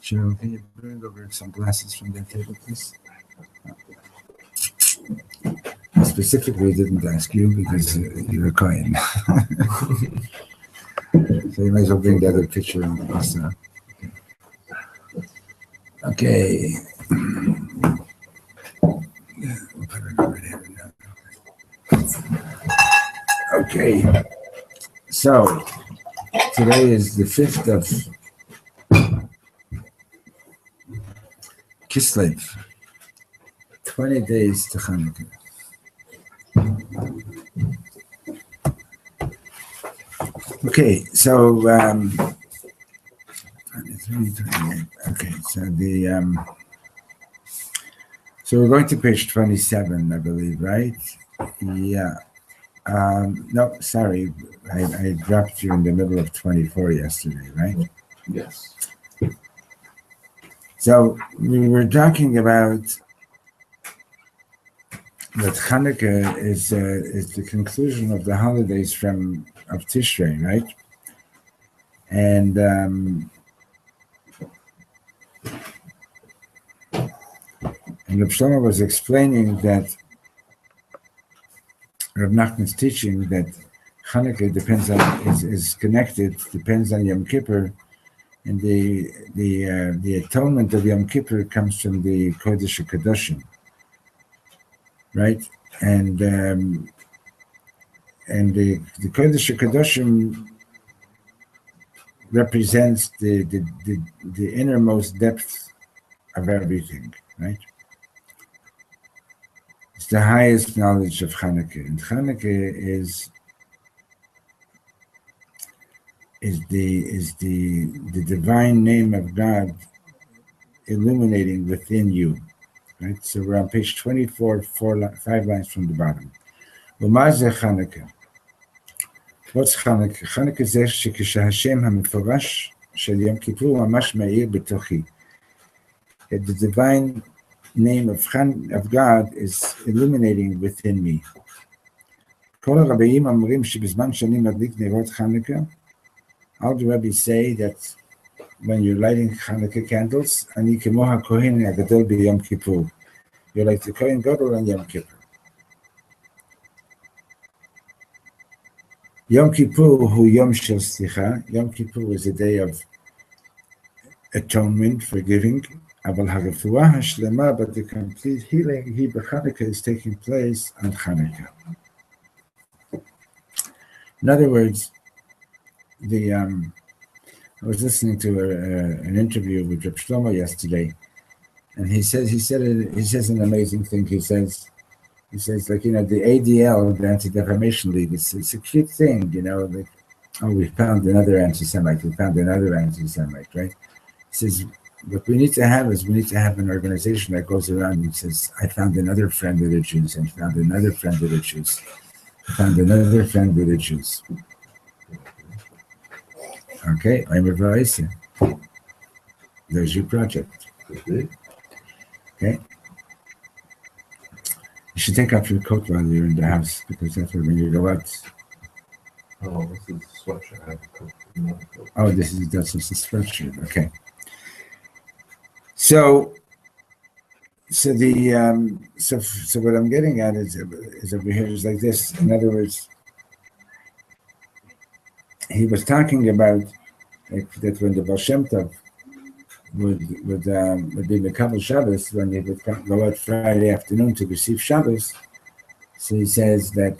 Cheryl, can you bring over some glasses from that table, please? I specifically didn't ask you because you're a Kohen. So you might as well bring the other picture also. Okay. We'll put it over there now. Okay. So today is the 5th of Kislev. 20 days to Channukah. Okay, so 23, 28. Okay, so so we're going to page 27, I believe, right? Yeah. No, sorry, I dropped you in the middle of 24 yesterday, right? Yes. So we were talking about that Channukah is the conclusion of the holidays of Tishrei, right? And Reb Shlomo was explaining that Reb Nachman's teaching that Channukah depends on Yom Kippur, and the atonement of Yom Kippur comes from the Kodesh HaKadoshim, right? And the Kodesh HaKadoshim represents the innermost depth of everything, right? It's the highest knowledge of Channukah, and Channukah is the divine name of God illuminating within you, right? So we're on page 24, 5 lines from the bottom. Channukah. What's Channukah? Channukah זה שכשהשם המפורש של יום כיפור ממש מאיר בתוכי. The divine name of God is illuminating within me. כל הרבאים אומרים שבזמן שאני מדליק נרות חנוכה, all the rabbis say that when you're lighting Channukah candles, אני כמו הכהן הגדול ביום כיפור. You're like the Kohen Gadol on Yom Kippur. Yom Kippur hu Yom Shel Slicha. Yom Kippur is a day of atonement, forgiving. אבל הרפואה השלמה, but the complete healing, he b'Chanukah, is taking place on Channukah. In other words, I was listening to an interview with Reb Shlomo yesterday, and he says an amazing thing. He says like, the ADL, the Anti-Defamation League, it's a cute thing, like, oh, we found another anti-Semite, right? He says, what we need to have an organization that goes around and says, I found another friend of the Jews, and found another friend of the Jews, found another friend of the Jews. Okay, I'm advising. There's your project. Okay. You should take off your coat while you're in the house, because after when you go out. Oh, this is a sweatshirt. I have a coat. Oh, that's just a sweatshirt. Okay. So what I'm getting at is over here is like this. In other words, he was talking about like that when the Baal Shem Tov would be Mekabel Shabbos, when he would go out Friday afternoon to receive Shabbos. So he says that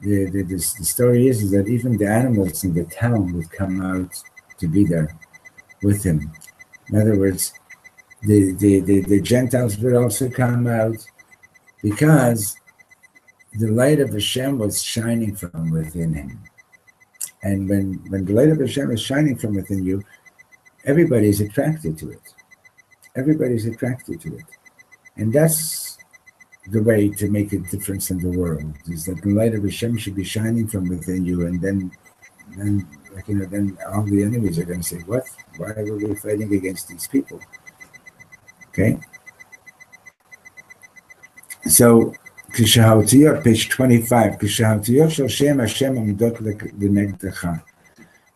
the story is that even the animals in the town would come out to be there with him. In other words, the Gentiles would also come out because the light of Hashem was shining from within him. And when the light of Hashem is shining from within you, everybody is attracted to it. Everybody's attracted to it. And that's the way to make a difference in the world, is that the light of Hashem should be shining from within you, and then all the enemies are going to say, what? Why are we fighting against these people? Okay? So, page 25,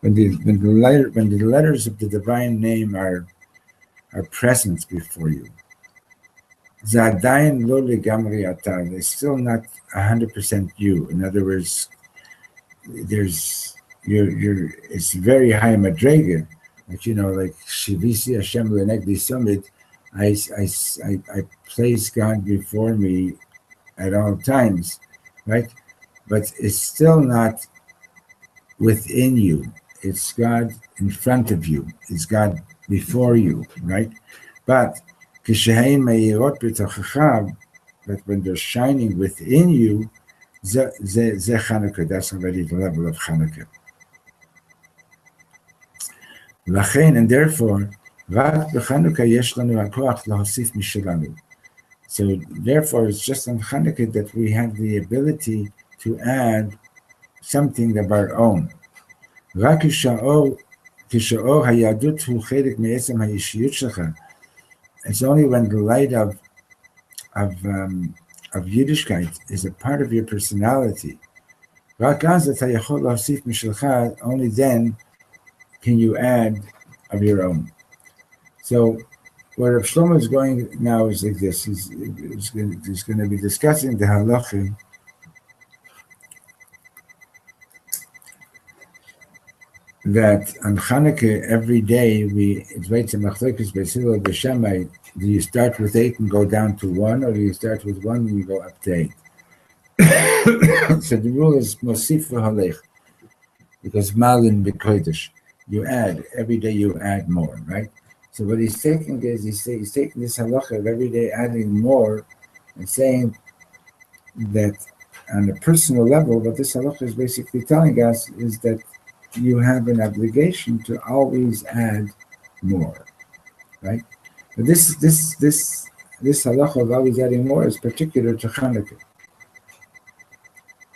when the letters of the divine name are present before you, they're still not 100% you. In other words, it's very high madrega, like Shivisi Hashem Lenegdi Summit. I place God before me at all times, right? But it's still not within you. It's God in front of you. It's God before you, right? But when they're shining within you, Channukah, that's already the level of Channukah. And therefore, so therefore, it's just on Channukah that we have the ability to add something of our own. It's only when the light of Yiddishkeit is a part of your personality. Only then can you add of your own. So where Reb Shlomo is going now is like this. He's going to be discussing the halacha that on Channukah every day it's right to machlokes b'Hillel b'Shammai. Do you start with 8 and go down to 1, or do you start with 1 and you go up to 8? So the rule is mosif v'halech, because malin b'kodesh, you add every day. You add more, right? So what he's taking is he's taking this halacha of every day adding more, and saying that on a personal level, what this halacha is basically telling us is that you have an obligation to always add more, right? But this halacha of always adding more is particular to Channukah.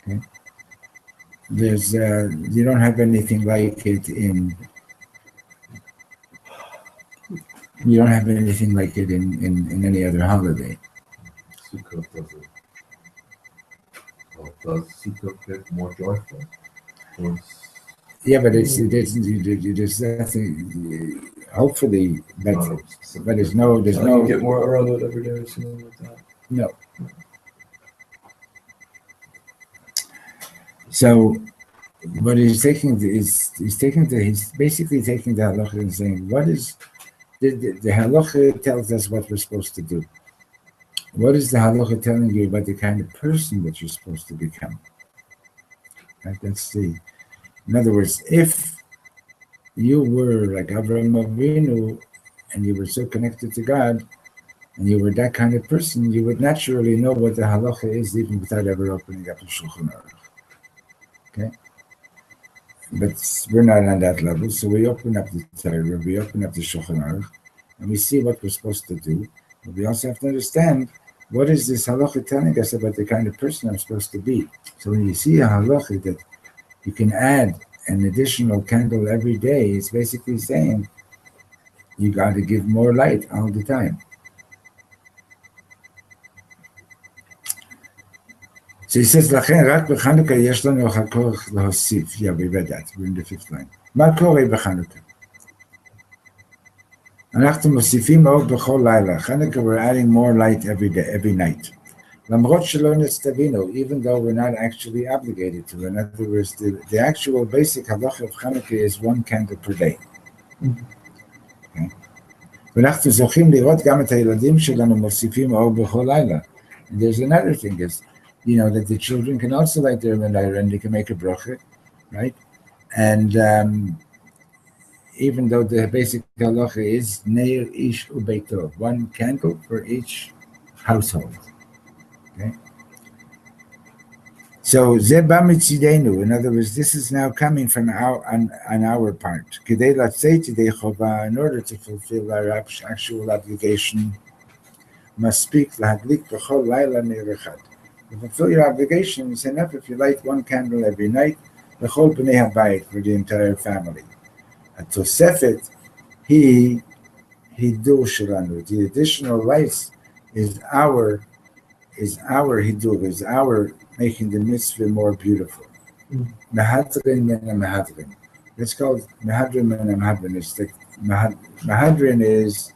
Okay, there's you don't have anything like it in. You don't have anything like it in any other holiday. Sukkot doesn't. Well, does Sukkot get more joyful? Yeah, but there's nothing. Hopefully, but there's no. You get more arrowed every day or something like that. No. So, what he's taking is he's basically taking the halacha and saying, what is the halacha tells us what we're supposed to do. What is the halacha telling you about the kind of person that you're supposed to become? Right? In other words, if you were like Avraham Avinu and you were so connected to God and you were that kind of person, you would naturally know what the halacha is even without ever opening up the Shulchan Aruch. Okay? But we're not on that level, so we open up the Torah, we open up the Shulchan Aruch, and we see what we're supposed to do. But we also have to understand, what is this halacha telling us about the kind of person I'm supposed to be? So when you see a halacha that you can add an additional candle every day, it's basically saying you got to give more light all the time. So he says, לכן רק בחנוכה יש לנו הכוח להוסיף. Yeah, we read that. We're in the fifth line. מה קורה בחנוכה? אנחנו מוסיפים אור בכל לילה. חנוכה, we're adding more light every day, every night. למרות שלא נצטווינו, even though we're not actually obligated to. In other words, the actual basic halacha of Chanukah is one candle per day. Okay? ואנחנו זוכים לראות גם את הילדים שלנו מוסיפים אור בכל לילה. And there's another thing is, that the children can also light their menorah and they can make a bracha, right? And even though the basic halacha is neir ish ubeito, one candle for each household. Okay. So zeba mitzidenu, in other words, this is now coming from on our part. Kedei latzei tidei chova, in order to fulfill our actual obligation, must speak lahadlik b'chol laila neir echad. To fulfill your obligation, it's enough if you light one candle every night, b'chol b'nei habayit, for the entire family. A tosefet, hidur shelanu. The additional lights is our hidur, is our making the mitzvah more beautiful. Mehadrin mena mehadrin. It's called mehadrin mena mehadrin. It's like mehadrin is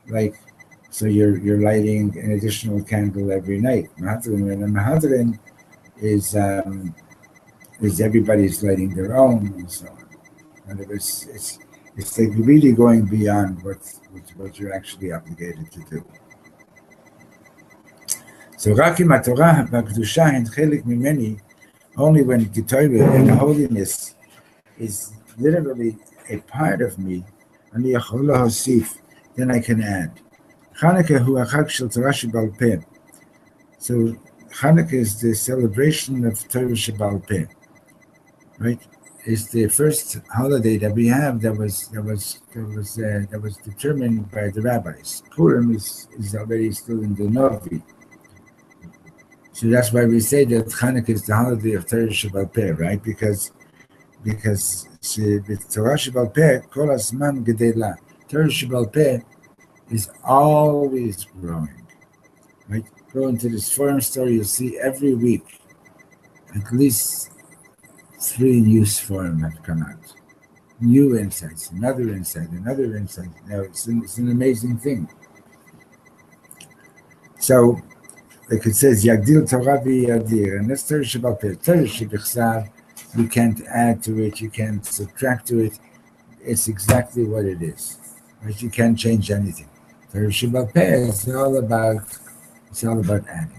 like, so you're lighting an additional candle every night. Mehadrin mena mehadrin is everybody's lighting their own and so on. And it's like really going beyond what you're actually obligated to do. So רק אם התורה והקדושה הן חלק ממני, only when the Torah and the holiness is literally a part of me, אני יכול להוסיף, then I can add. Chanukah הוא החג של תורה שבעל פה. So Chanukah is the celebration of Torah שבעל פה, right? It's the first holiday that we have that was determined by the rabbis. Purim is already still in the Novi. So that's why we say that Chanukah is the holiday of Torah Shebal Peh, right? Because the Torah Shebal Peh, Kol Hazman Gedela, Torah Shebal Peh is always growing, right? Go into this forum store, you'll see every week at least 3 new forum have come out. New insights, another insight. It's an amazing thing. So, like it says, Yagdil Torah v'yadir, and that's Torah Shebal Peh. Torah Shebichsav, you can't add to it, you can't subtract to it. It's exactly what it is. Right? You can't change anything. Torah Shebal Peh is all about adding.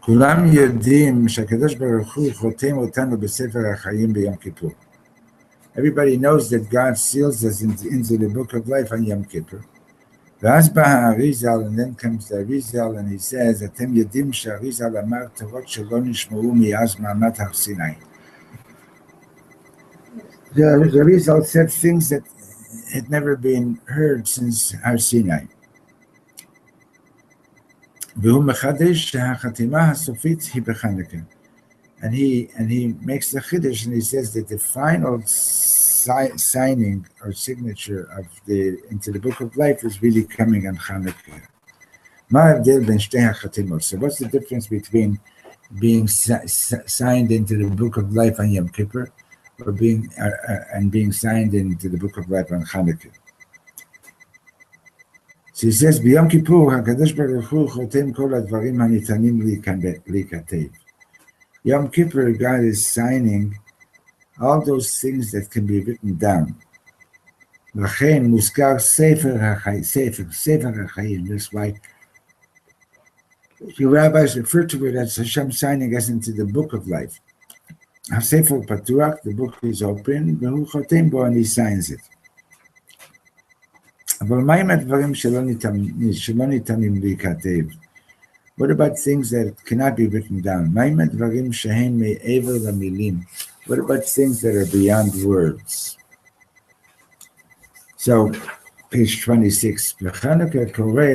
כולם יודעים שהקדוש ברוך הוא חותם אותנו בספר החיים ביום כיפור. Everybody knows that God seals us into the book of life on Yom Kippur. ואז בא האריזל, and then comes the Arizal, and he says, אתם יודעים שהאריזל אמר תורות שלא נשמעו מאז מעמד הר סיני. The Arizal said things that had never been heard since Har Sinai. והוא מחדש שהחתימה הסופית היא בחנוכה. And he makes the chiddush, and he says that the final signing or signature into the book of life is really coming on Channukah. מה ההבדל בין שתי החתימות? So what's the difference between being signed into the book of life on Yom Kippur or being signed into the book of life on Channukah? So he says, ביום כיפור הקדוש ברוך הוא חותם כל הדברים הניתנים להיכתב. Yom Kippur, God is signing all those things that can be written down. לכן מוזכר ספר החיים. That's why the rabbis refer to it as Hashem signing us into the book of life. הספר פתוח, the book is open, והוא חותם בו, and he signs it. אבל מה עם הדברים שלא ניתנים להיכתב? What about things that cannot be written down? מה עם הדברים שהם מעבר למילים? What about things that are beyond words? So, page 26, בחנוכה קורה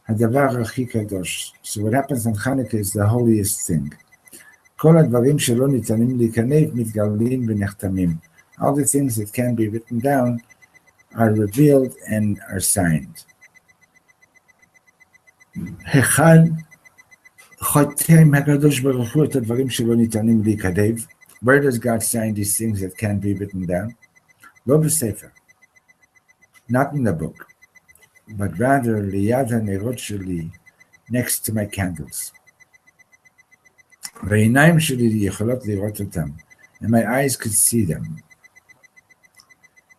הדבר הכי קדוש. So what happens on Chanukah is the holiest thing. כל הדברים שלא ניתנים להיכתב מתגלים ונחתמים. All the things that can be written down are revealed and are signed. היכן חותם הקדוש ברוך הוא את הדברים שלא ניתנים להיכתב. Where does God sign these things that can't be written down? לא בספר. Not in the book. But rather ליד הנרות שלי, next to my candles. והעיניים שלי יכולות לראות אותם. And my eyes could see them.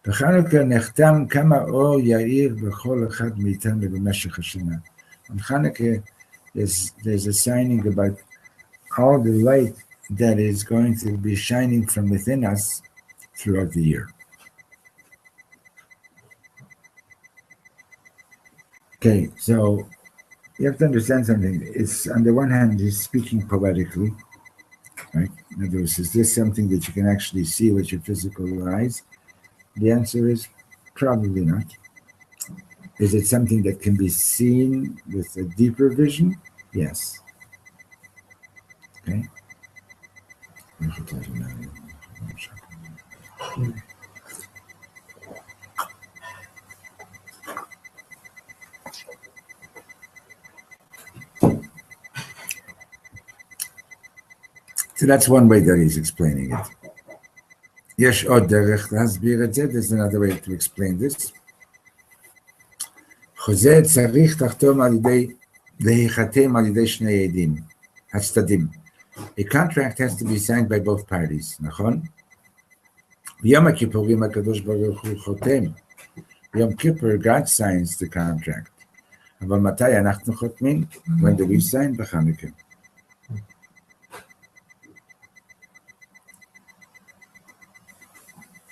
בחנוכה נחתם כמה אור יאיר בכל אחד מאיתנו במשך השנה. On Chanukah, there's a signing about all the light that is going to be shining from within us throughout the year. Okay, so you have to understand something. It's on the one hand, he's speaking poetically, right? In other words, is this something that you can actually see with your physical eyes? The answer is probably not. Is it something that can be seen with a deeper vision? Yes. Okay. So that's one way that he's explaining it. Yesh od derech להסביר את זה. There's another way to explain this. חוזה צריך לחתום על ידי, להיחתם על ידי שני עדים, הצדדים. A contract has to be signed by both parties, נכון? ביום הכיפורים הקדוש ברוך הוא חותם. ביום כיפור, God signs the contract. אבל מתי אנחנו חותמים? When do we sign? בחנוכה.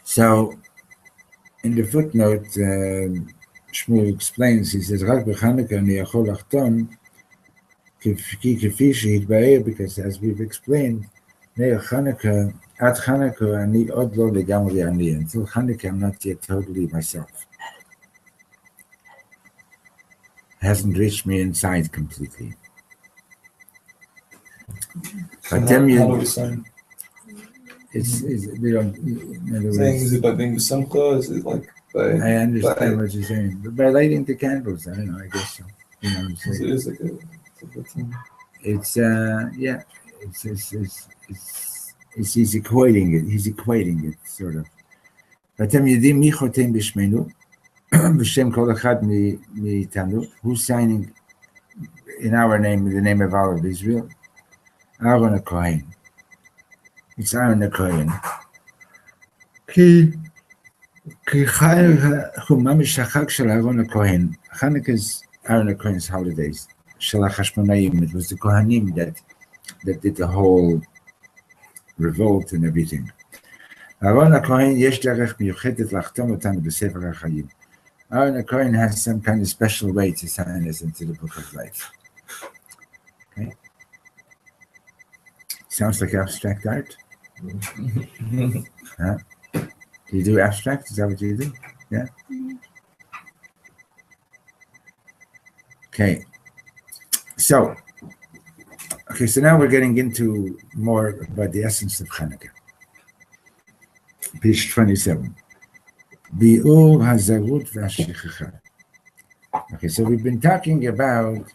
So, in the footnote, Shmuel explains, he says, רק בחנוכה אני יכול לחתום, כפי שהתבהר, because as we've explained, עד חנוכה אני עוד לא לגמרי אני. Until Chanukah I'm not yet totally myself. It hasn't reached me inside completely. So But how then do we sign? it's we don't, in other Saying, is words, it by being B'Simcha? Is it like by... I understand by- what you're saying, but by lighting the candles, I don't know, I guess so. You know what I'm Is it saying? is like it's a good thing. It's yeah, it's he's equating it sort of. ואתם יודעים מי חותם בשמנו, בשם כל אחד מאיתנו, who's signing in our name, in the name of all of Israel? Aaron הכהן. It's Aaron הכהן. כי הוא ממש החג של אהרון הכהן. Chanukah's Aaron הכהנ's holidays. של החשמונאים. It was the Kohanim that did the whole revolt and everything. אהרון הכהן יש דרך מיוחדת לחתום אותנו בספר החיים. Aaron הכהן has some kind of special way to sign us into the book of life. Okay? Sounds like abstract art. Huh? Do you do abstract? Is that what you do? Yeah? Okay. So now we're getting into more about the essence of Chanukah. Page 27. Bi'ur hazarut v'hashikha. Okay, so we've been talking about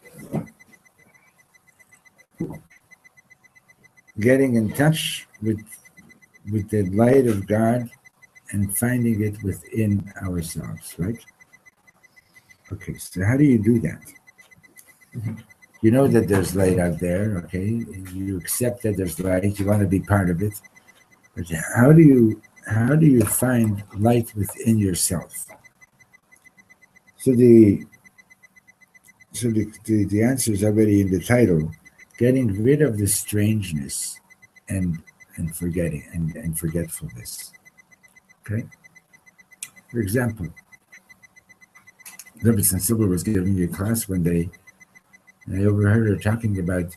getting in touch with the light of God and finding it within ourselves, right? Okay, so how do you do that? You know that there's light out there, okay? You accept that there's light, you want to be part of it. But how do you find light within yourself? So the answer is already in the title, getting rid of the strangeness and forgetting and forgetfulness. Okay? For example, Rebbe Silver was giving me a class one day, and I overheard her talking about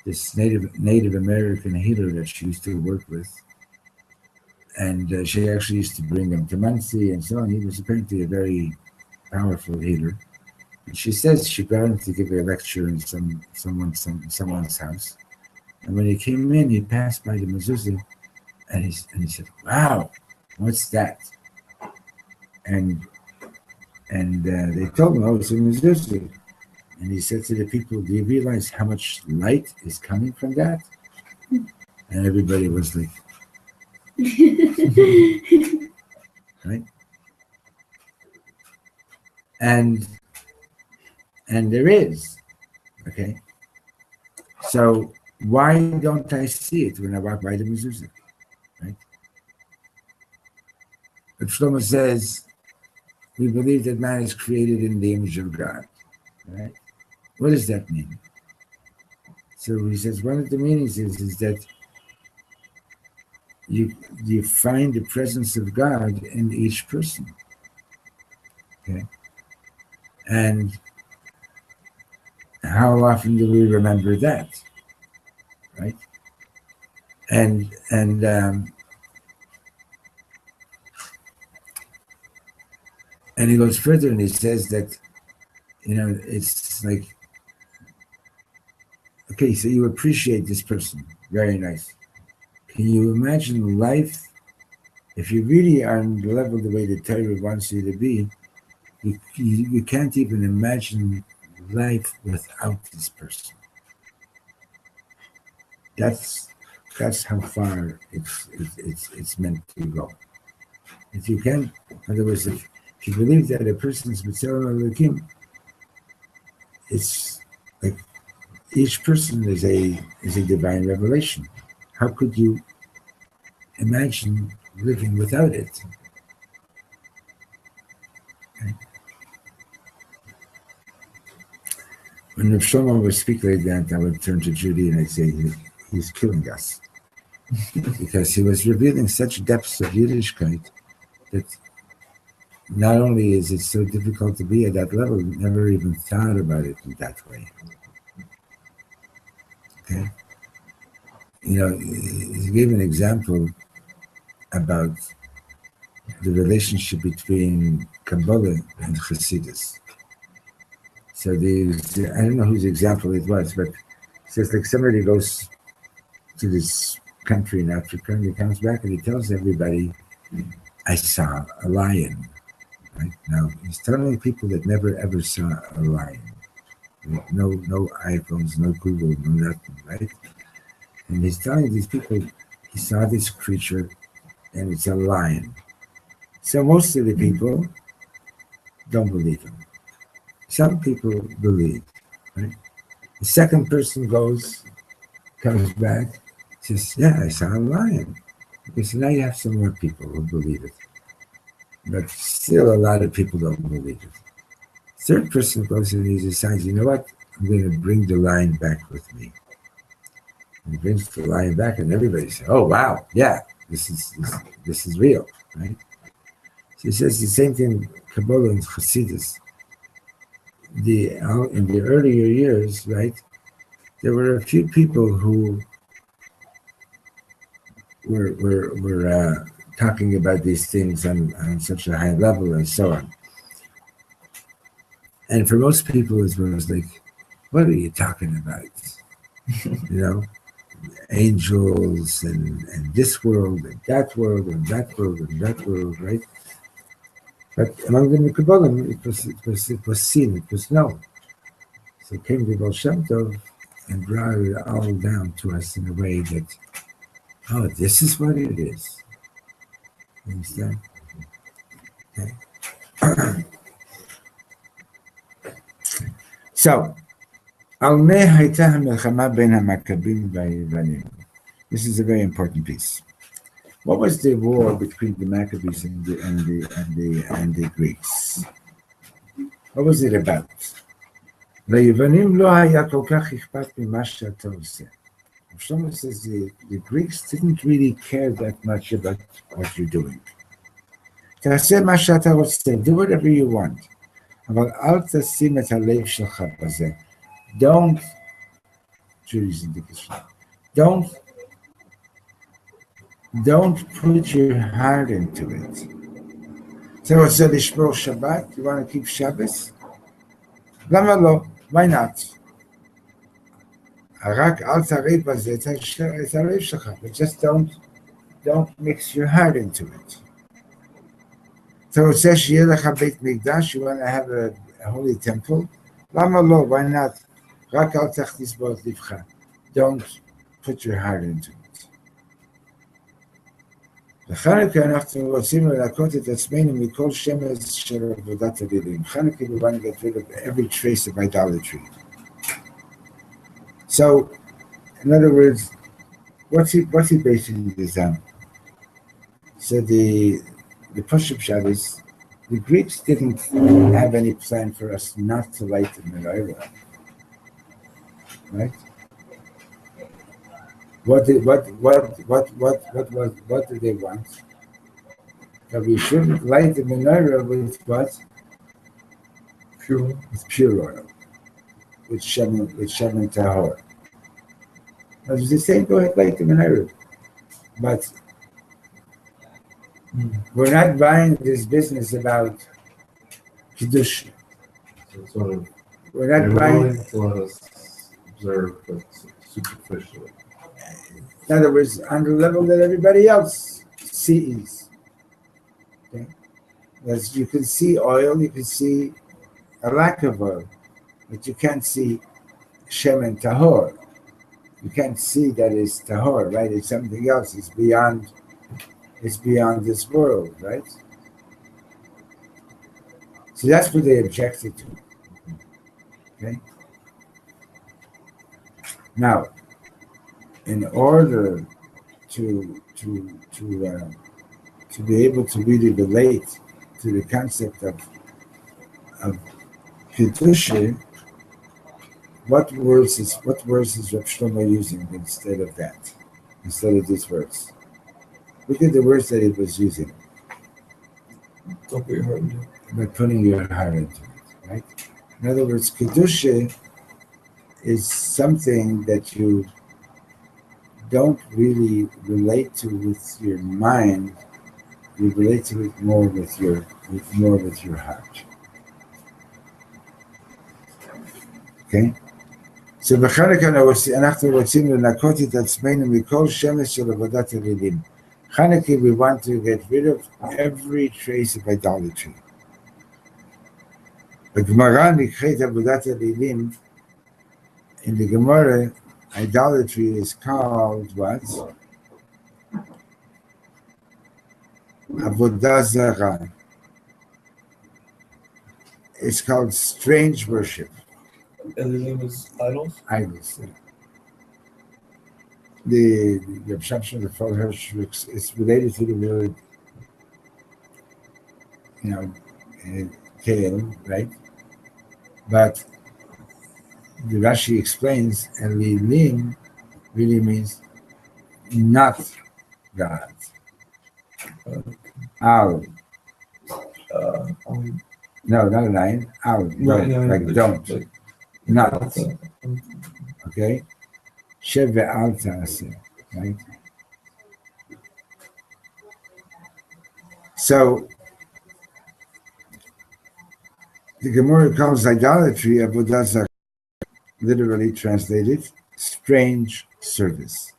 this Native American healer that she used to work with. And she actually used to bring him to Muncie and so on. He was apparently a very powerful healer. And she says she brought him to give a lecture in someone's house. And when he came in, he passed by the mezuzah, and he said, "Wow, what's that?" And they told him, "Oh, it's a mezuzah." And he said to the people, do you realize how much light is coming from that? And everybody was like, right? And there is, okay? So why don't I see it when I walk by the mezuzah, right? Reb Shlomo says, we believe that man is created in the image of God, right? What does that mean? So he says one of the meanings is that you find the presence of God in each person, okay? And how often do we remember that, right? And he goes further and he says that, it's like, okay, so you appreciate this person, very nice. Can you imagine life, if you really are on the level the way the Torah wants you to be, you can't even imagine life without this person. That's how far it's meant to go. If you can, in other words, if you believe that a person is B'Tselem Elokim, it's like each person is a divine revelation. How could you imagine living without it? Okay. When Reb Shlomo would speak like that, I would turn to Judy and I'd say, he's killing us. Because he was revealing such depths of Yiddishkeit that not only is it so difficult to be at that level, we never even thought about it in that way. Okay? He gave an example about the relationship between Kabbalah and Chassidus. So I don't know whose example it was, but it says like somebody goes to this country in Africa and he comes back and he tells everybody, I saw a lion. Right? Now, he's telling people that never ever saw a lion. No iPhones, no Google, no nothing, right? And he's telling these people he saw this creature and it's a lion. So most of the people don't believe him. Some people believe, right? The second person comes back, says, yeah, I saw a lion. Okay, so now you have some more people who believe it. But still a lot of people don't believe it. Third person goes and he decides, you know what? I'm going to bring the lion back with me. And he brings the lion back and everybody says, oh, wow, yeah, this is real, right? So he says the same thing, Kabbalah and Chassidus. In the earlier years, right, there were a few people who were talking about these things on such a high level and so on. And for most people, it was like, what are you talking about? Angels and this world and that world and that world and that world, right? But among the Kabbalim, it was seen, it was known. So came the Baal Shem Tov and brought it all down to us in a way that, oh, this is what it is. You understand? Okay. So, this is a very important piece. What was the war between the Maccabees and the Greeks? What was it about? Shlomo says the Greeks didn't really care that much about what you're doing. Do whatever you want. Don't put your heart into it. So Shabbat, you want to keep Shabbos? Why not? But just don't mix your heart into it. So it says, you want to have a holy temple, Lama lo, why not? Rak al tachtis bot livcha. Don't put your heart into it. Chanukah, אנחנו רוצים לנקות את עצמנו מכל שמץ של עבודת אלילים. Chanukah, we want to get rid of every trace of idolatry. So, in other words, what's he basing this on? So the push-up shot is, the Greeks didn't have any plan for us not to light the menorah, right? What did they want? That we shouldn't light the menorah with what? Pure. With pure oil, with shemen tahor. Now, they say, go ahead, light the menorah, but we're not buying this business about kiddush. So sort of, We're they're not buying. willing to let us observe, but superficially. In other words, on the level that everybody else sees. Okay? As you can see oil, you can see a lack of oil, but you can't see shemen tahor. You can't see that it's tahor, right? It's something else. It's beyond this world, right? So that's what they objected to. Okay. Now, in order to be able to really relate to the concept of Kedusha, what words is Reb Shlomo using instead of that? Instead of these words? Look at the words that he was using. Don't put your heart into it. By putting your heart into it, right? In other words, Kedusha is something that you don't really relate to with your mind. You relate to it more with your heart. Okay? So בחנוכה אנחנו רוצים לנקות את עצמנו מכל שמץ של עבודת אלילים. Chanukah, we want to get rid of every trace of idolatry. בגמרא נקראת עבודת אלילים. In the Gemara, idolatry is called what? Avodah Zarah. It's called strange worship. And the name is idols? Idols. The absorption of the Father is related to the word, kale, right? But the Rashi explains, Elilim really means not God. Al. No, not a line. Al. Like don't. Not. Okay? Shev ve'al ta'aseh. Right? So, the Gemara calls idolatry avodah zarah, literally translated, strange service.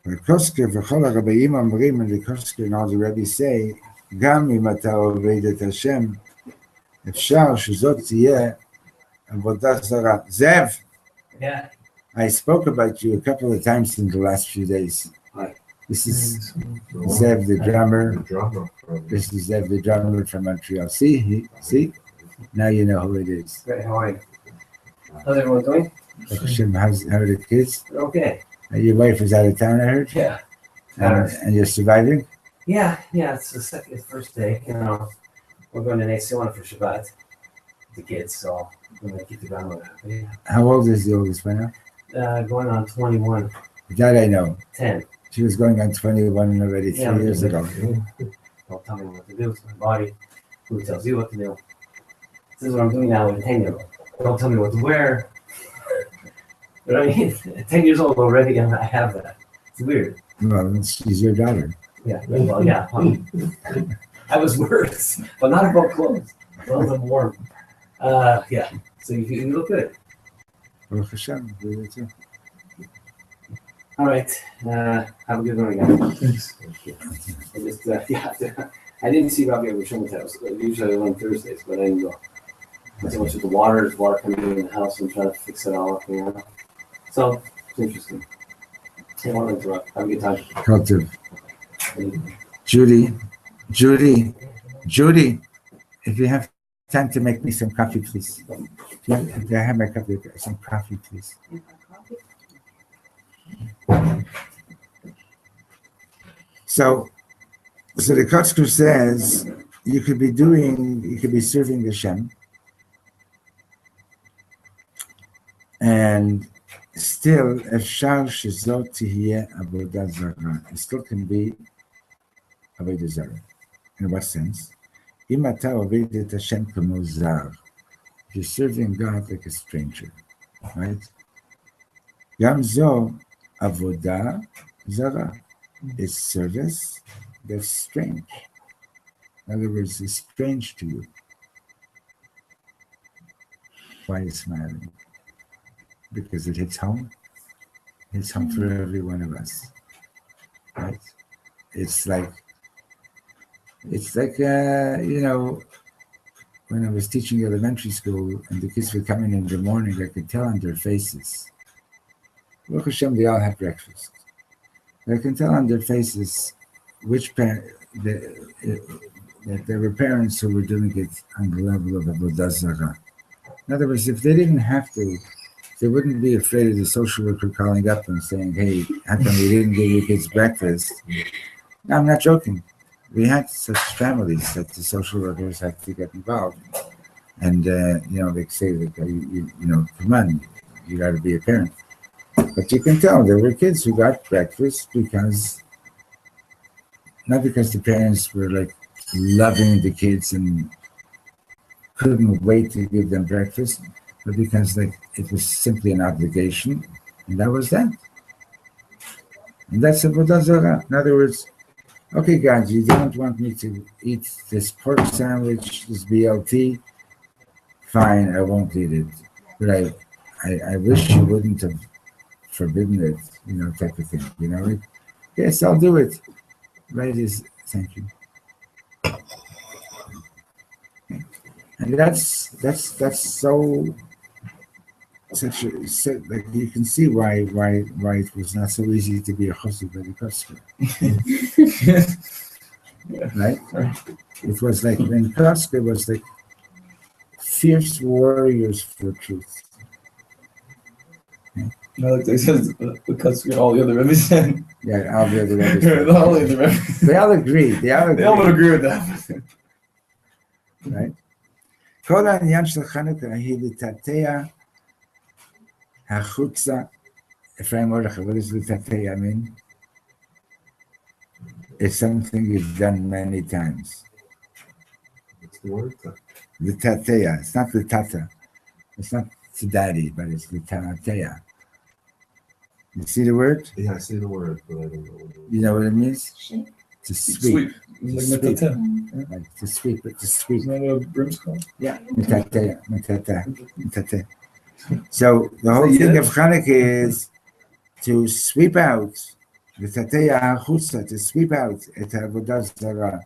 Kosker v'chol harabayim amrim, and the Kosker and all the rabbis say, Gam im ata oved et Hashem, efshar shezot tiyeh avodah zarah. Zev, Yeah. I spoke about you a couple of times in the last few days. Right. This is Zev the drummer. Drama. This is Zev the drummer from Montreal. See? Now you know who it is. Great. How are you? How's everyone doing? How are the kids? Okay. Your wife is out of town, I heard? Yeah. And you're surviving? Yeah. It's the first day. We're going to Naisiona for Shabbat. The kids, so I'm going to keep the ground happy. How old is the oldest one now? Going on 21. That I know. 10. She was going on 21 already 3 years ago. Don't tell me what to do. It's my body. Who tells you what to do? This is what I'm doing now with a 10-year-old. Don't tell me what to wear. But I mean, 10 years old already, and I have that. It's weird. Well, she's your daughter. Yeah, well, yeah. I was worse, but not about clothes. Clothes I'm warm. Yeah. So you look good. Baruch Hashem. All right. Have a good one again. Thanks. I didn't see Rabbi Reb Shlomo. Usually on Thursdays, but I didn't go. so much of the water coming in the house and trying to fix it all up, you know. So it's interesting. I don't want to interrupt. Have a good time. Cultive. Judy, if you have time to make me some coffee, please. Yeah, I have my coffee. Some coffee, please. So the Kotzker says you could be serving Hashem, and still, אפשר שזאת תהיה עבודה זרה. It still can be עבודה זרה. In what sense? אם אתה עובד את השם כמו זר, you're serving God like a stranger, right? גם זו עבודה זרה. It's service that's strange. In other words, it's strange to you. Why are you smiling? Because it hits home. It's home for every one of us, right? It's like when I was teaching elementary school and the kids were coming in the morning, I could tell on their faces. Baruch Hashem, they all have breakfast. I can tell on their faces which parent that there were parents who were doing it on the level of Avodah Zarah. In other words, if they didn't have to, they wouldn't be afraid of the social worker calling up and saying, "Hey, how come we didn't give your kids breakfast?" No, I'm not joking. We had such families that the social workers had to get involved, and they say, like, come on, you got to be a parent. But you can tell there were kids who got breakfast not because the parents were like loving the kids and couldn't wait to give them breakfast, but because like it was simply an obligation, and that was that. And that's Avodah Zarah. In other words, okay, God, you don't want me to eat this pork sandwich, this BLT. Fine, I won't eat it. But I wish you wouldn't have forbidden it, type of thing. Like, yes, I'll do it. Right thank you. And that's so such like you can see why it was not so easy to be a chassid by the Kotzker. Right? It was like when Kotzker was like fierce warriors for truth. No, like they said, because all the other rabbis said. Yeah, all the other rabbis. All the other rabbis. They all agree. They all would agree with that. Right? כל העניין של חנוכה היא לטאטא החוצה. Ephraim Mordechai, what does לטאטא mean? It's something you've done many times. What's the word? L'tateya. It's not l'tata. It's not tzedadi, but it's l'tateya. You see the word? Yeah, I see the word, but I don't know what it is. You know what it means? To sweep. Like metata. Like to sweep, but to sweep. Isn't that what a broom's called? Yeah, l'tateya. So the whole thing of Chanukah is to sweep out, l'tateya hachutza, to sweep out et avodah zarah,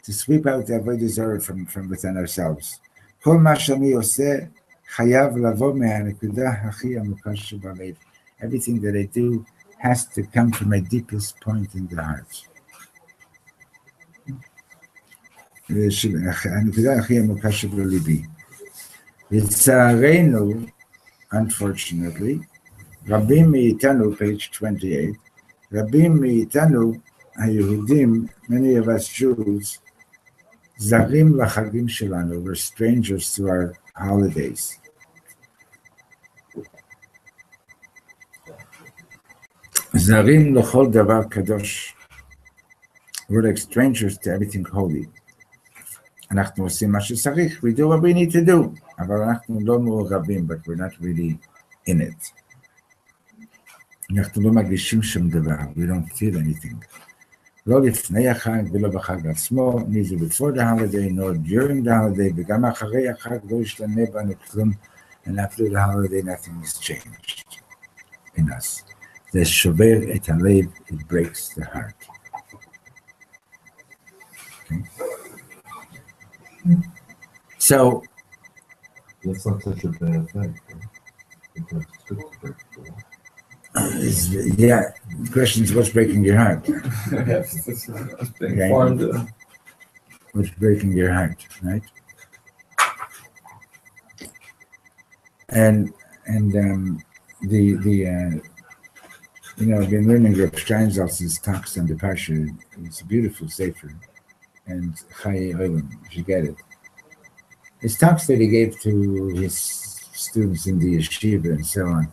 to sweep out the avodah zarah from within ourselves. כל מה שאני עושה חייב לבוא מהנקודה הכי עמוקה שבלב. Everything that I do has to come from my deepest point in the heart. הנקודה הכי עמוקה שבליבי. לצערנו, unfortunately, רבים מאיתנו, page 28, רבים מאיתנו היהודים, many of us Jews, זרים לחגים שלנו, we're strangers to our holidays. זרים לכל דבר קדוש. We're like strangers to everything holy. אנחנו עושים מה שצריך, we do what we need to do, אבל אנחנו לא מעורבים, but we're not really in it. אנחנו לא מרגישים שום דבר, we don't feel anything. לא לפני החג ולא בחג עצמו, neither before the holiday nor during the holiday, וגם אחרי החג לא ישתנה בנו כלום, and after the holiday nothing is changed in us. זה שובר את הלב, it breaks the heart. Okay. So, That's not such a bad thing. Right? Sometimes it's good to break the law. Yeah, the question is what's breaking your heart? Yes, that's right. I was being Okay. informed. What's breaking your heart, right? And I've been learning Reb Steinsaltz's talks on the Parsha. It's a beautiful sefer, and Chaye Olam, you should get it. His talks that he gave to his students in the yeshiva and so on.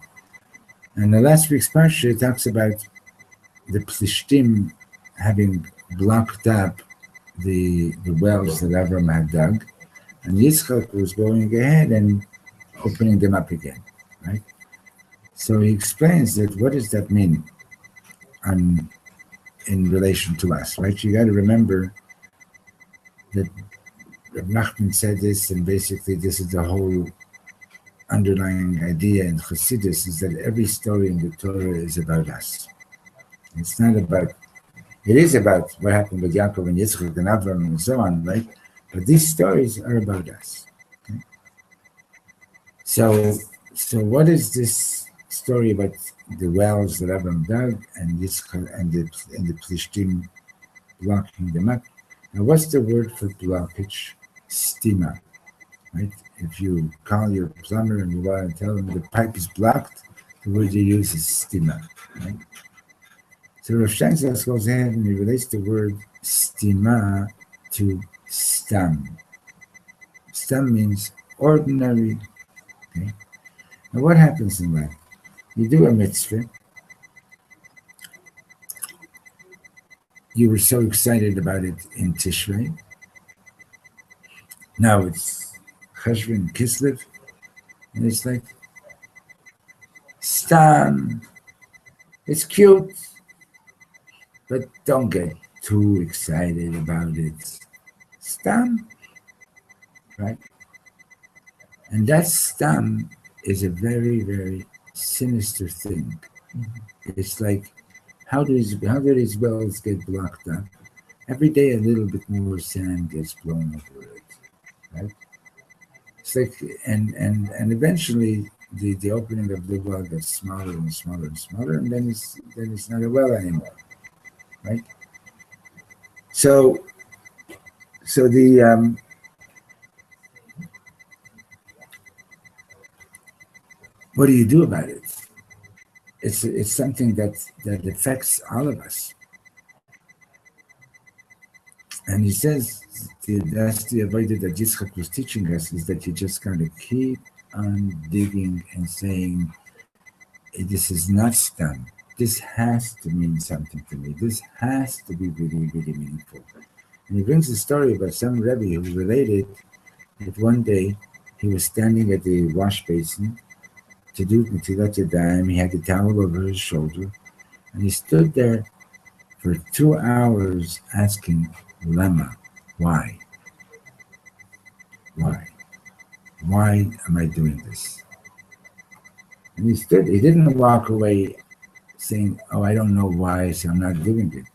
And the last week's Parsha talks about the Plishtim having blocked up the wells that Avram had dug, and Yitzchak was going ahead and opening them up again, right? So he explains that what does that mean in relation to us, right? You got to remember that Reb Nachman said this, and basically this is the whole underlying idea in Chassidus, is that every story in the Torah is about us. It's not about, it is about what happened with Yaakov and Yitzchak and Avram and so on, right? But these stories are about us. Okay? So what is this story about the wells that Avram dug and Yitzchak and the Plishtim blocking them up? Now, what's the word for blockage? Stima, right? If you call your plumber and you want to tell him the pipe is blocked, the word you use is stima, right? So Rav Steinsaltz goes ahead and he relates the word stima to stam. Stam means ordinary. Okay. Now what happens in life? You do a mitzvah. You were so excited about it in Tishrei. Now it's Cheshvan Kislev, and it's like stam. It's cute, but don't get too excited about it. Stam, right? And that stam is a very, very sinister thing. It's like, how do these wells get blocked up? Every day a little bit more sand gets blown over it, right? It's like, and eventually the opening of the well gets smaller and smaller and smaller, and then it's not a well anymore, right? So the what do you do about it? It's something that affects all of us. And he says that's the avodah that Yitzchak was teaching us, is that you just got to keep on digging and saying, this is not stam. This has to mean something to me. This has to be really, really meaningful. And he brings a story about some Rebbe who related that one day he was standing at the wash basin to do Netilat Yadayim. He had the towel over his shoulder, and he stood there for 2 hours asking, Lama, why? Why? Why am I doing this? And he stood, he didn't walk away saying, oh, I don't know why, so I'm not doing it.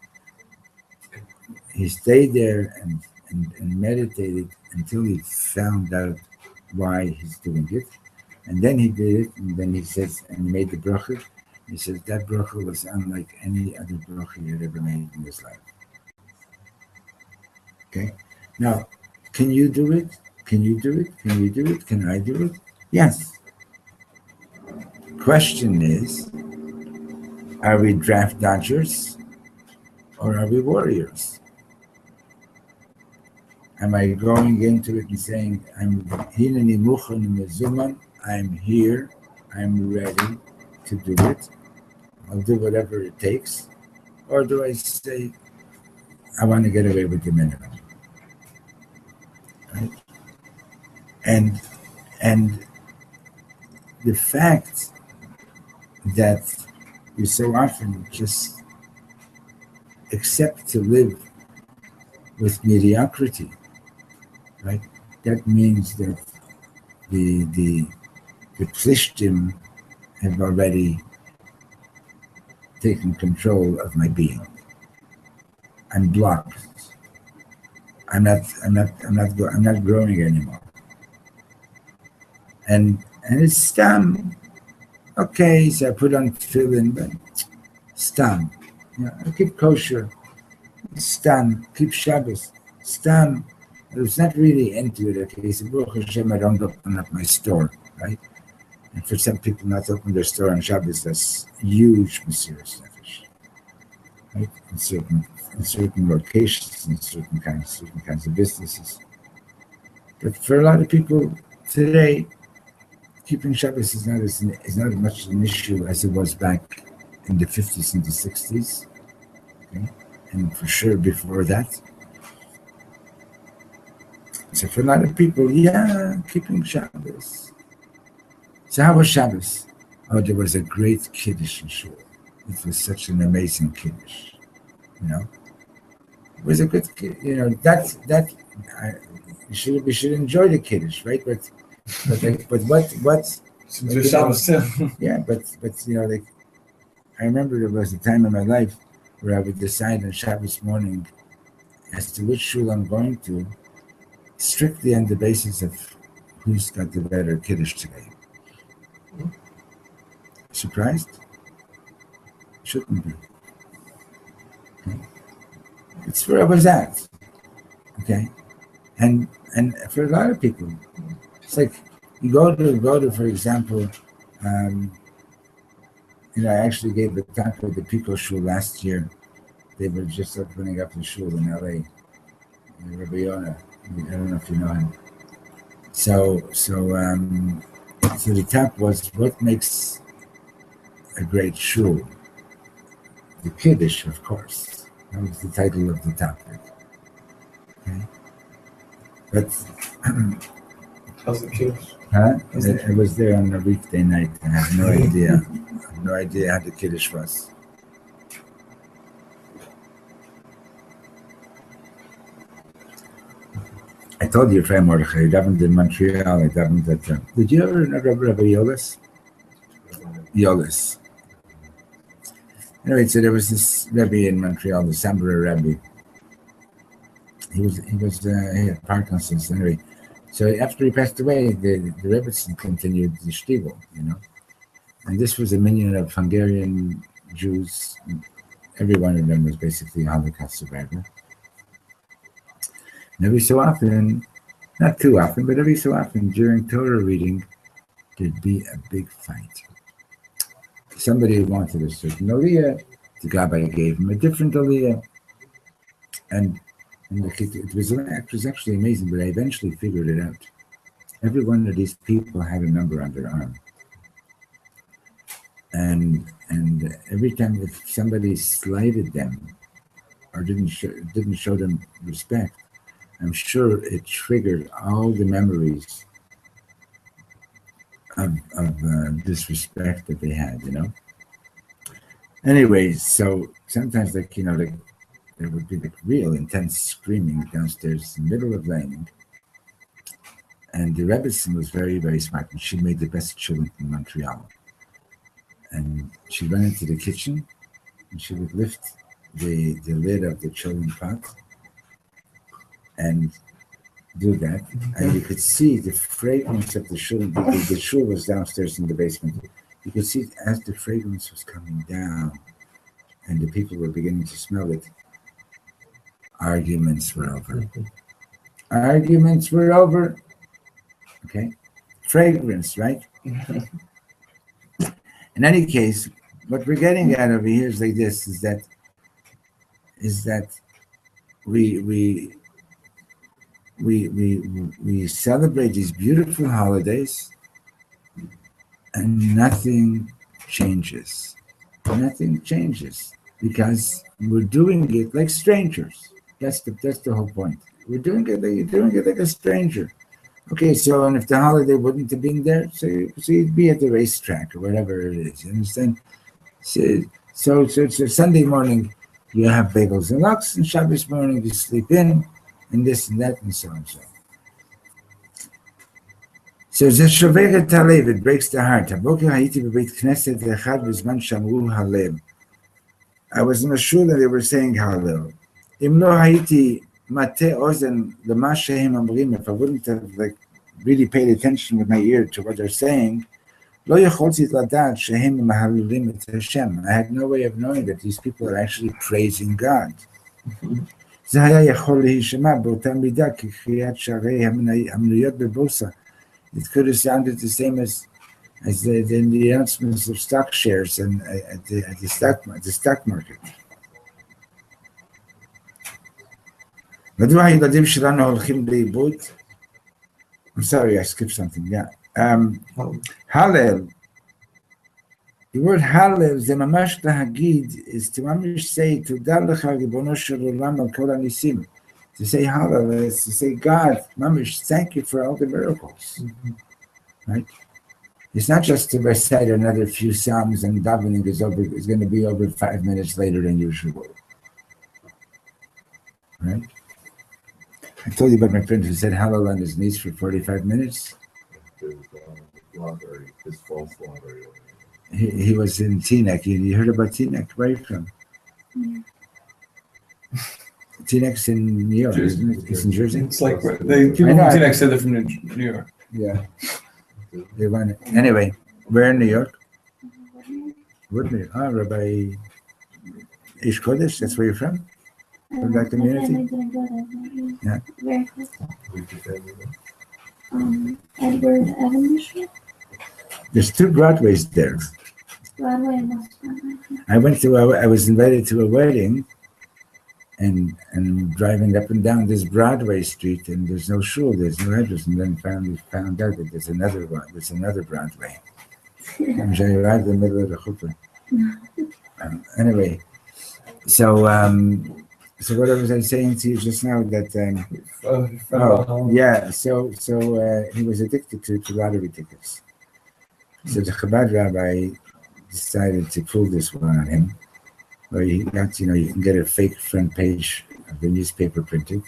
He stayed there and meditated until he found out why he's doing it. And then he did it, and then he says, and he made the bracha. He says that bracha was unlike any other bracha he had ever made in his life. Okay? Now, can you do it? Can you do it? Can you do it? Can I do it? Yes. Question is, are we draft dodgers or are we warriors? Am I going into it and saying, I'm hineni muchen mezuman, I'm here, I'm ready to do it, I'll do whatever it takes? Or do I say, I want to get away with the minimum? Right? And the fact that we so often just accept to live with mediocrity, right? That means that the Plishtim have already taken control of my being. I'm blocked. I'm not growing anymore. and it's stam. Okay, so I put on tefillin, but stam. I keep kosher, stam. Keep Shabbos, stam. I was not really into it. Okay, so Baruch Hashem, I don't open up my store, right? And for some people not to open their store on Shabbos, that's huge mysterious nefesh, right? In certain locations, in certain kinds of businesses. But for a lot of people today, keeping Shabbos is not as much an issue as it was back in the 50s and the 60s, okay? And for sure before that. So for a lot of people, keeping Shabbos. So how was Shabbos? Oh, there was a great Kiddush in Shul. It was such an amazing Kiddush, It was a good, we should enjoy the Kiddush, right? But what? Shabbos too. Yeah, but I remember there was a time in my life where I would decide on Shabbos morning as to which shul I'm going to, strictly on the basis of who's got the better Kiddush today. Surprised? Shouldn't be. Okay. It's where I was at. Okay, and for a lot of people, it's like you go to for example, I actually gave the talk at the Pico Shul last year. They were just opening up the shul in LA. Rabbi Yonah, I don't know if you know him. So the top was what makes a great shul. The Kiddush, of course. That was the title of the topic. Okay. But How's the Kiddush? I was there on a weekday night. I have no idea. I have no idea how the Kiddush was. I told you, Ephraim Mordechai, I davened in Montreal. I davened at. Did you ever know Rabbi Yolis? Yolis. Anyway, so there was this Rebbe in Montreal, the Sambura Rebbe. He had Parkinson's. Anyway, so after he passed away, the Rebbetzin continued the shtivel, And this was a minion of Hungarian Jews. Every one of them was basically a Holocaust survivor. And every so often, not too often, but every so often during Torah reading, there'd be a big fight. Somebody wanted a certain aliyah, the Gabbai gave him a different aliyah. And it was actually amazing, but I eventually figured it out. Every one of these people had a number on their arm. And every time if somebody slighted them or didn't show them respect, I'm sure it triggered all the memories of disrespect that they had, Anyway, so sometimes there would be real intense screaming downstairs in the middle of raining. And the Rebbetzin was very, very smart, and she made the best children in Montreal. And she went into the kitchen, and she would lift the lid of the children pot and do that, and you could see the fragrance of the shul. The shul was downstairs in the basement. You could see as the fragrance was coming down, and the people were beginning to smell it. Arguments were over. Arguments were over. Okay, fragrance, right? In any case, what we're getting at over here is like this: is that we celebrate these beautiful holidays, and nothing changes. Nothing changes because we're doing it like strangers. That's the whole point. You're doing it like a stranger. Okay, so and if the holiday wouldn't have been there, so you'd be at the racetrack or whatever it is. You understand? So Sunday morning you have bagels and lox, and Shabbos morning you sleep in, and this and that and so on. So Zeshoveret Halev, it breaks the heart. I was in a shul and they were saying Hallel. If I wouldn't have really paid attention with my ear to what they're saying, I had no way of knowing that these people are actually praising God. It could have sounded the same as the announcements of stock shares and at the stock market. I'm sorry, I skipped something. Yeah. Hallel. The word Hallel, Zemamash Lahagid, is to mamish say to Dalacha Ribono Shel Olam al Kol Hanisim. To say Hallel is to say, God, mamish, thank you for all the miracles. Right? It's not just to recite another few psalms and davening is going to be over 5 minutes later than usual. Right? I told you about my friend who said Hallel on his knees for 45 minutes. His false lottery. He was in Teaneck. You heard about Teaneck? Where are you from? Teaneck's in New York, isn't it? It's in Jersey? It's like people from Teaneck said they're from New York. Yeah. They run it. Anyway, where in New York? Woodmere. Rabbi Ish Kodesh, that's where you're from? From that community? Yeah. Very close. Edward Avenue. There's 2 Broadways there. Broadway and West Broadway. I was invited to a wedding and driving up and down this Broadway street, and there's no shul, there's no address, and then found out that there's another Broadway. And I arrived in the middle of the chuppah. Anyway, so what was I saying to you just now? That he was addicted to lottery tickets. So the Chabad rabbi decided to pull this one on him, where he got, you can get a fake front page of the newspaper printed,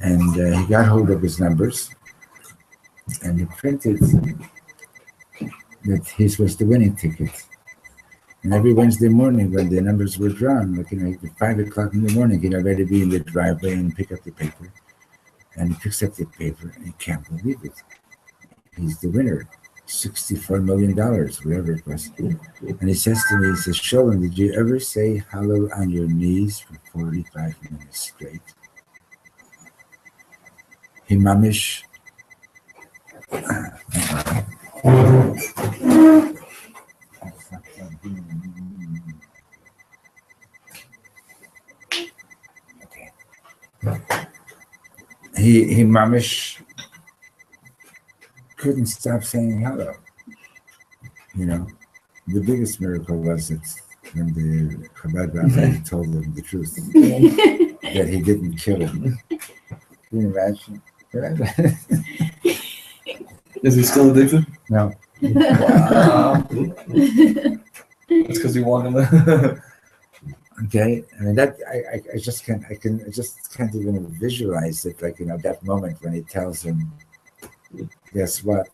and he got hold of his numbers, and he printed that his was the winning ticket. And every Wednesday morning, when the numbers were drawn, at 5 o'clock in the morning, he'd already be in the driveway and pick up the paper, and he picks up the paper, and he can't believe it. He's the winner. $64 million, whatever it was. And he says to me, he says, Sholem, did you ever say Hallel on your knees for 45 minutes straight? He mamish. He mamish couldn't stop saying hello. The biggest miracle was that when the Chabad rabbi told him the truth, that he didn't kill him. Can you imagine? Is he still addicted? No. Wow. That's because he wanted that. Okay, I mean that I just can't even visualize it. That moment when he tells him, guess what?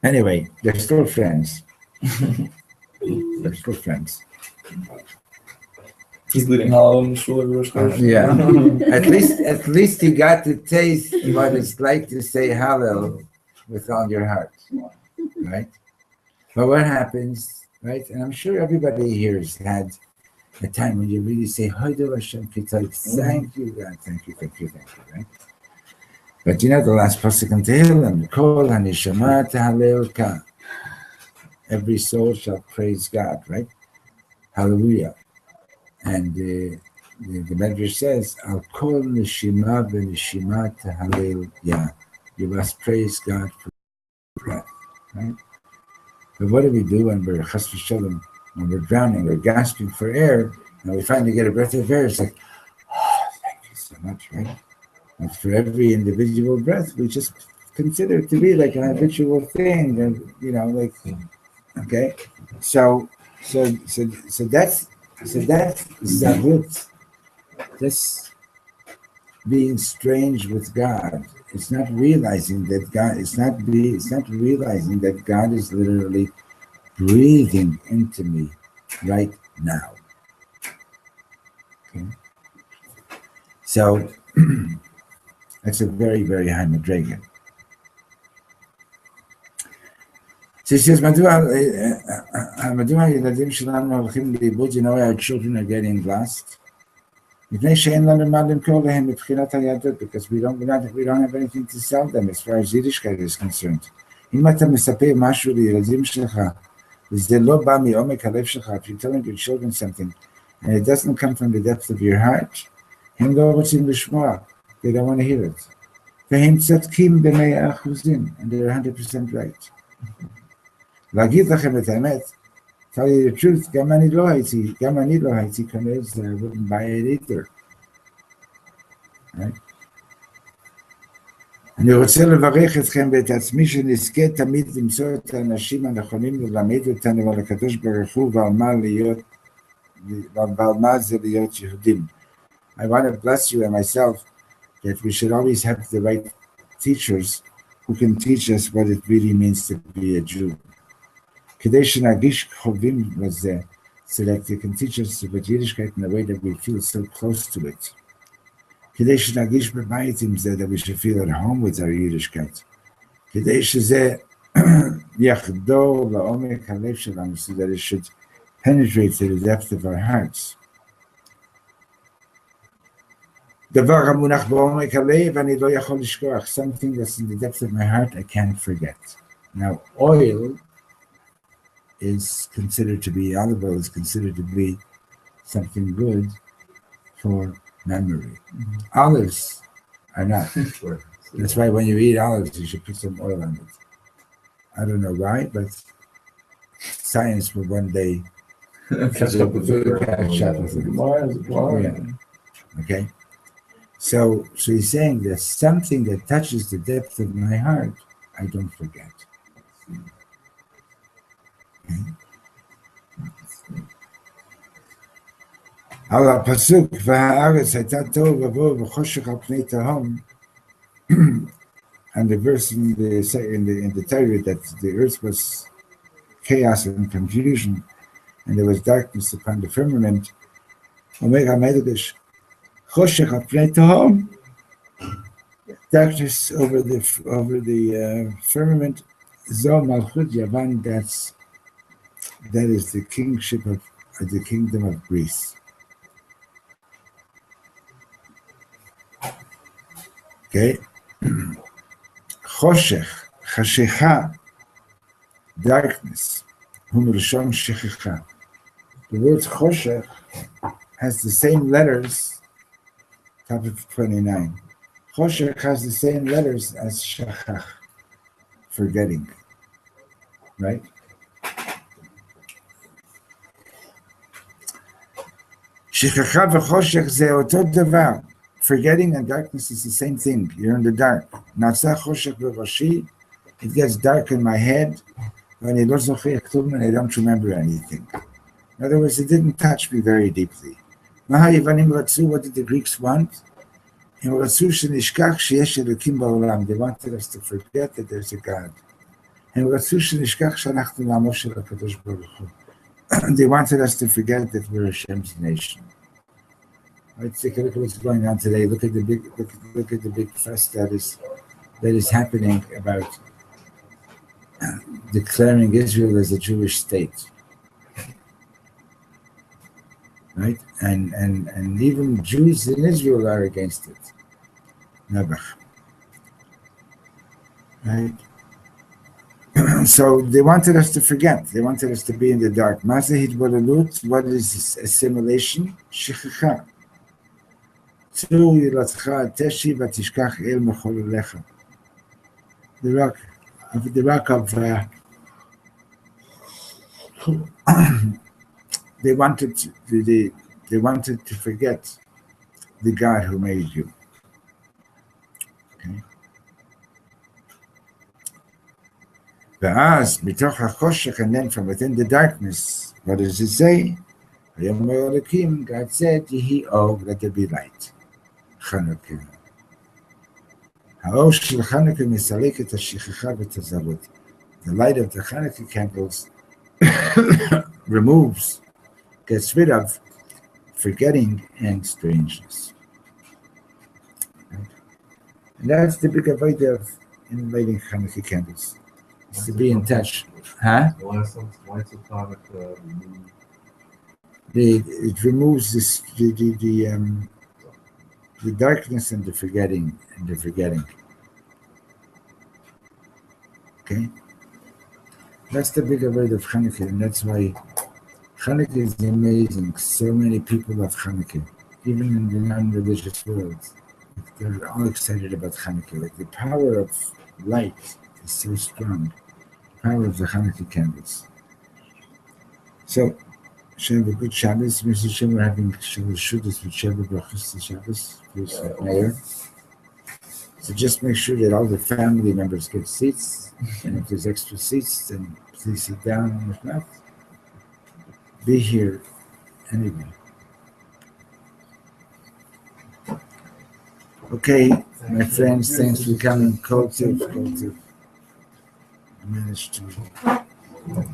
Anyway, they're still friends. He's leading Hollow in the shul every Rosh Yeah. At least he got to taste what it's like to say Hallel with all your heart. Right? But what happens, right? And I'm sure everybody here has had a time when you really say, Hodo Hashem Kitayt, thank you, God, thank you, right? But the last pasuk in Tehillim, Kol HaNeshama Tahalelka. Every soul shall praise God, right? Hallelujah. And the Medrash says, Al Kol Neshima V'Neshima Tahalel Yah. You must praise God for breath, right? But what do we do when we're chas v'shalom, when we're drowning, we're gasping for air, and we finally get a breath of air? It's like, thank you so much, right? And for every individual breath, we just consider it to be like an habitual thing, and okay. So that's zavut. That's being strange with God. It's not realizing that God. It's not realizing that God is literally breathing into me right now. Okay. So that's a very, very high madrega. So he says, מדוע הילדים שלנו הולכים לאיבוד? You know, our children are getting lost. מפני שאין לנו מה למכור להם מבחינת היהדות, because we don't have anything to sell them as far as Yiddishkeit is concerned. אם אתה מספר משהו לילדים שלך, וזה לא בא מעומק הלב שלך, if you're telling your children something, and it doesn't come from the depth of your heart, הם לא רוצים לשמוע, they don't want to hear it. והם צודקים ב100%, and they're 100% right. להגיד לכם את האמת, tell you the truth, גם אני לא הייתי כנראה, I wouldn't buy it either. Right? אני רוצה לברך אתכם ואת עצמי שנזכה תמיד למצוא את האנשים הנכונים ללמד אותנו על הקדוש ברוך הוא ועל מה זה להיות יהודים. I want to bless you and myself that we should always have the right teachers who can teach us what it really means to be a Jew. כדי שנרגיש קרובים לזה, so that they can teach us about Yiddishkeit in a way that we feel so close to it. כדי שנרגיש בבית עם זה, that we should feel at home with our Yiddishkeit. כדי שזה יחדור לעומק הלב שלנו, so that it should penetrate to the depth of our hearts. דבר המונח בעומק הלב, אני לא יכול לשכוח. Something that's in the depth of my heart, I can't forget. Now, oil is considered to be, olive oil is considered to be something good for memory. Olives are not. That's why when you eat olives, you should put some oil on it. I don't know why, but science will one day Catch up with it. catch up with it. Why? Yeah. Okay? So he's saying there's something that touches the depth of my heart, I don't forget. על הפסוק, והארץ הייתה תוהו ובוהו וחושך על פני תהום, and the verse in the Torah that the earth was chaos and confusion, and there was darkness upon the firmament, אומר המדרש, חושך על פני תהום, darkness over the firmament, זו מלכות יוון, that is the kingship of the kingdom of Greece. Okay? חושך, חשיכה, darkness, הוא מלשון שכחה. The word חושך has the same letters, top of 29. חושך has the same letters as שכח, forgetting. Right? שכחה וחושך זה אותו דבר. Forgetting and darkness is the same thing. You're in the dark. נעשה חושך בראשי, it gets dark in my head, ואני לא זוכר כלום, and I don't remember anything. In other words, it didn't touch me very deeply. מה היוונים רצו? What did the Greeks want? הם רצו שנשכח שיש אלוקים בעולם. They wanted us to forget that there's a God. הם רצו שנשכח שאנחנו לעמו של הקדוש ברוך הוא. They wanted us to forget that we're Hashem's nation. Let's take a look at what's going on today. Look at the big fuss that is happening about declaring Israel as a Jewish state, right? And even Jews in Israel are against it. Nabach, right? So they wanted us to forget. They wanted us to be in the dark. Mazahid Balalut, what is assimilation? Shekhacha. צור ילדך תשי ותשכח אל מחולליך. The rock of they wanted to forget the God who made you. Okay. ואז מתוך החושך, and then from within the darkness, what does it say? ויאמר אלוקים, God said, יהי אור, let there be light. Channukah. האור של Channukah מסלק את השכחה ואת הזרות. The light of the Channukah candles gets rid of forgetting and strangeness. And that's the big idea of in lighting Hanukkah candles. Is to be in touch. Huh? Why is Hanukkah It removes the darkness and the forgetting Okay? That's the big word of Hanukkah, and that's why Hanukkah is amazing. So many people love Hanukkah, even in the non-religious world. They're all excited about Hanukkah. Like the power of light is so strong. The power of the Hanukkah candles. So, should have a good Shabbos. Mr. Shem, we're having Shabbos Shuddis with Shabbos Brachos Shabbos. Please, Mayor. So just make sure that all the family members get seats, and if there's extra seats, then please sit down, and if not, be here anyway. Okay, my friends, thanks for coming. Kol Tov. Managed to